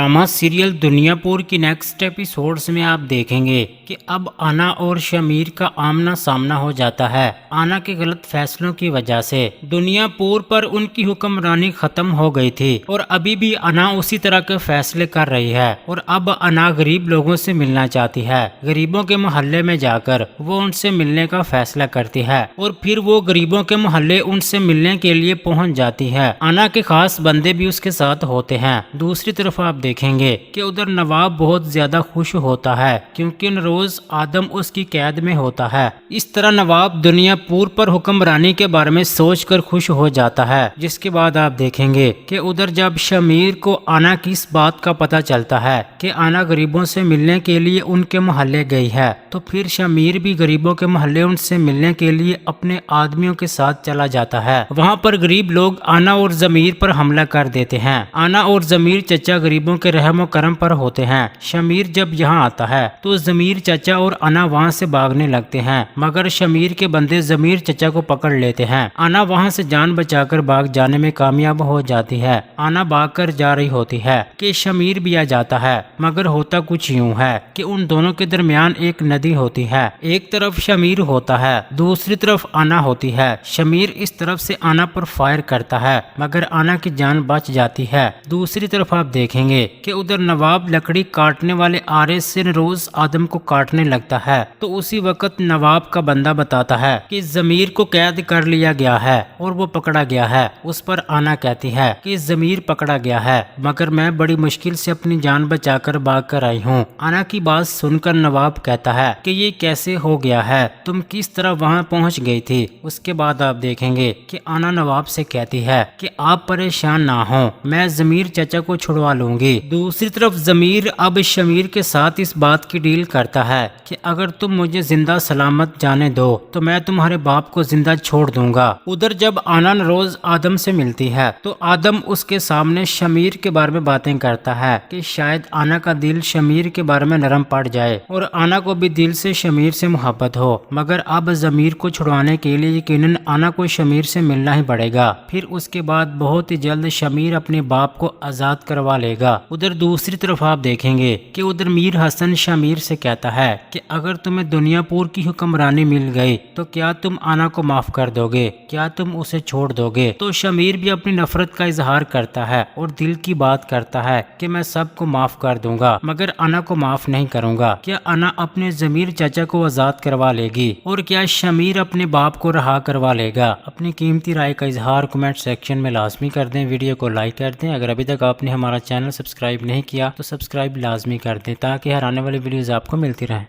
Drama serial Duniyapur की next episodes में आप देखेंगे कि अब आना और शमीर का आमना सामना हो जाता है। आना के गलत फैसलों की वजह से दुनियापुर पर उनकी हुक्मरानी खत्म हो गई थी और अभी भी आना उसी तरह के फैसले कर रही है और अब आना गरीब लोगों से मिलना चाहती है। गरीबों के मोहल्ले में जाकर वो उनसे मिलने का फैसला करती है और फिर वो गरीबों के मोहल्ले उनसे मिलने के लिए पहुंच जाती है। आना के खास बंदे भी उसके साथ होते हैं। दूसरी तरफ आप देखेंगे कि उधर नवाब बहुत ज्यादा खुश होता है क्योंकि रोज आदम उसकी कैद में होता है। इस तरह नवाब दुनियापुर पर हुक्मरानी के बारे में सोचकर खुश हो जाता है। जिसके बाद आप देखेंगे कि उधर जब शमीर को आना की इस बात का पता चलता है कि आना गरीबों से मिलने के लिए उनके मोहल्ले गई है, तो फिर शमीर भी गरीबों के मोहल्ले उनसे मिलने के लिए अपने आदमियों के साथ चला जाता है। वहाँ पर गरीब लोग आना और जमीर पर हमला कर देते हैं। आना और जमीर चचा गरीबों के रहमो करम पर होते हैं। शमीर जब यहाँ आता है तो जमीर चचा और आना वहाँ से भागने लगते हैं, मगर शमीर के बंदे जमीर चचा को पकड़ लेते हैं। आना वहाँ से जान बचाकर भाग जाने में कामयाब हो जाती है। आना भाग कर जा रही होती है कि शमीर भी आ जाता है, मगर होता कुछ यूं है कि उन दोनों के दरमियान एक नदी होती है। एक तरफ शमीर होता है, दूसरी तरफ आना होती है। शमीर इस तरफ से आना पर फायर करता है, मगर आना की जान बच जाती है। दूसरी तरफ आप देखेंगे कि उधर नवाब लकड़ी काटने वाले आरे से रोज आदम को काटने लगता है। तो उसी वक्त नवाब का बंदा बताता है कि जमीर को कैद कर लिया गया है और वो पकड़ा गया है। उस पर आना कहती है कि जमीर पकड़ा गया है, मगर मैं बड़ी मुश्किल से अपनी जान बचाकर भाग कर आई हूँ। आना की बात सुनकर नवाब कहता है कि ये कैसे हो गया है, तुम किस तरह वहाँ पहुँच गई थी। उसके बाद आप देखेंगे कि आना नवाब से कहती है कि आप परेशान ना हो, मैं जमीर चचा को छुड़वा लूंगी। दूसरी तरफ जमीर अब शमीर के साथ इस बात की डील करता है कि अगर तुम मुझे जिंदा सलामत जाने दो तो मैं तुम्हारे बाप को जिंदा छोड़ दूंगा। उधर जब आना रोज आदम से मिलती है तो आदम उसके सामने शमीर के बारे में बातें करता है कि शायद आना का दिल शमीर के बारे में नरम पड़ जाए और आना को भी दिल से शमीर से मोहब्बत हो। मगर अब जमीर को छुड़वाने के लिए यकीनन आना को शमीर से मिलना ही पड़ेगा। फिर उसके बाद बहुत ही जल्द शमीर अपने बाप को आजाद करवा लेगा। उधर दूसरी तरफ आप देखेंगे कि उधर मीर हसन शमीर से कहता है कि अगर तुम्हें दुनियापुर की हुक्मरानी मिल गई तो क्या तुम आना को माफ कर दोगे, क्या तुम उसे छोड़ दोगे। तो शमीर भी अपनी नफरत का इजहार करता है और दिल की बात करता है कि मैं सबको माफ कर दूंगा, मगर आना को माफ नहीं करूंगा। क्या आना अपने जमीर चाचा को आजाद करवा लेगी और क्या शमीर अपने बाप को रहा करवा लेगा। अपनी कीमती राय का इजहार कमेंट सेक्शन में लाजमी कर दें। वीडियो को लाइक कर दें। अगर अभी तक आपने हमारा चैनल सब्सक्राइब नहीं किया तो सब्सक्राइब लाजमी कर दें ताकि हर आने वाली वीडियोस आपको मिलती रहें।